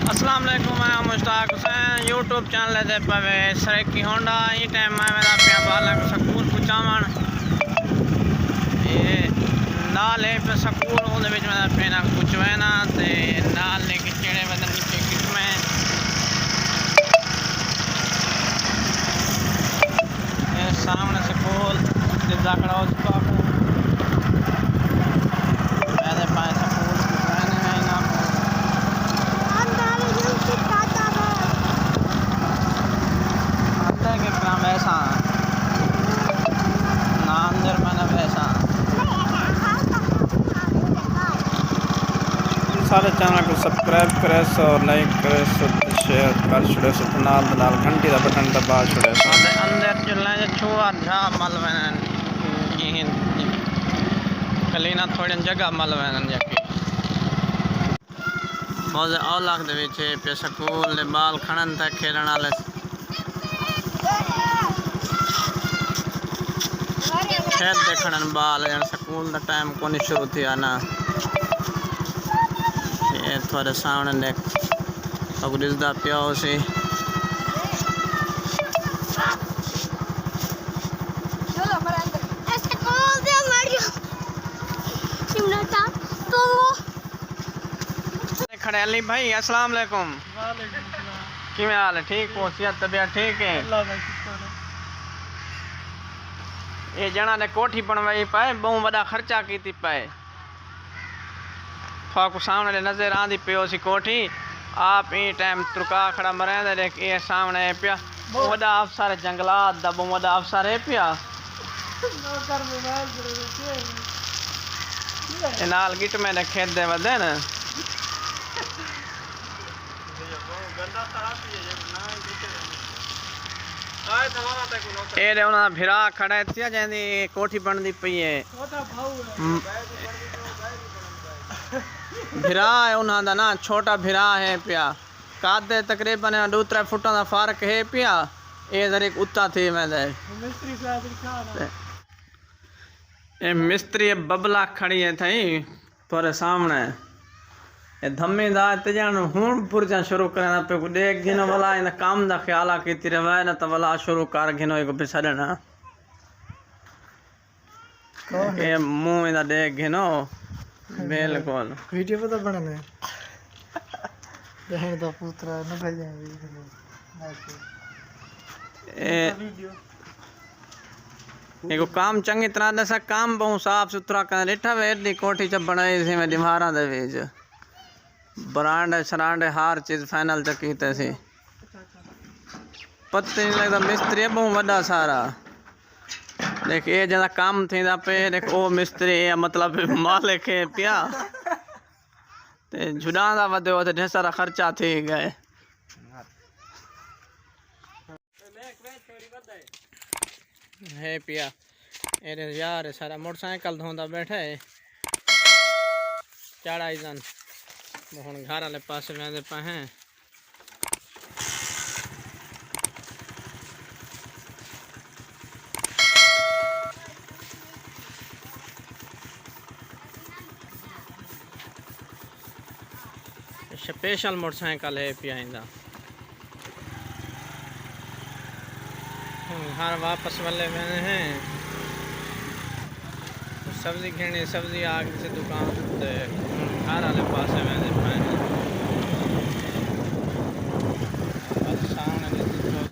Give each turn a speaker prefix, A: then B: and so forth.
A: अस्सलाम वालेकुम, मैं मुश्ताक हुसैन यूट्यूब चैनल दे पवे सरकी होंडा ई टाइम मैं मेरा पिया बालक स्कूल पुचावन ये नाल है पे स्कूल उहदे विच मेरा पेना पुचवेना ते नाल लेके चेड़े बदन नीचे किस्में ये सामने स्कूल ते जाकड़ा हो चुका है मेरे पास स्कूल पुचवेने है ना के काम ऐसा नाम दर मैंने वैसा सारे चैनल को सब्सक्राइब करे सो लाइक करे सो शेयर कर छड़े सो नाल नाल घंटी दा बटन दबा छड़े सो अंदर चलना है छुआ झा मलवन कलीना थोड़ी जगह मलवन जकी मौजे औलाख दे विच पे स्कूल दे बाल खणन था खेलण वाले खेत देखने बाल स्कूल का टाइम को नहीं शुरू थी ना ये थोड़े सामने देख दिसदा पिया उसी खड़े अली भाई अस्सलाम वालेकुम किवें हाल है ठीक हो सेहत तबीयत ठीक है ये जना ने कोठी बनवाई पाए बहु बड़ा खर्चा की पाए फाकू सामने नजर आंदी पियो सी कोठी आप ई टाइम तुरका खड़ा मरेंदे देख ये सामने पिया बहु बड़ा अफसर जंगलात दा बहु बड़ा अफसर है पिया ये नाल गिट में ने खेत दे वदे न ये उन्होंने भिरा खड़ा थी जैसी कोठी बनती पई है भिरा है उन्होंने ना छोटा भिरा है पिया कादे तकरीबन 2-3 फुटा का फर्क है पिया ये जरा उत्ता थी मैं ये मिस्त्री बबला खड़ी है थी थोड़े सामने ये धम्मी दा तजन हूं पुरजा शुरू करना पे देख गिनो वाला इन काम दा ख्याल की तेरे वह न तो वाला शुरू कर गिनो एक पिछड़ना ये मुंह इदा देख गिनो बिल्कुल
B: वीडियो पे तो बनाने बहन दा पुत्र न भाई
A: एगो काम चंगी तरह दसा काम बहुत साफ सुथरा कर लेठा वे एडी कोठी च बनाई सी मैं दीवारां दे विच ब्रांड शरांड हर चीज फाइनल चकी सी पत्ते नहीं लगता मिस्त्री बहुत बड़ा सारा देख ये जरा काम थी पे देख ओ मिस्त्री मतलब मालिक है पिया ते जुड़ा दा वदे तो ढेर सारा खर्चा थी गए है पिया ए यार सारा मोटरसाइकिल धोंदा बैठा है चढ़ाई जन हम घर वाले पास वेंदे पे हैं स्पेशल मोटरसाइकिल है पिया इंदा घर वापस वाले वेंदे हैं सब्जी घेनी सब्जी आग से दुकान घर वाले पास वेंदे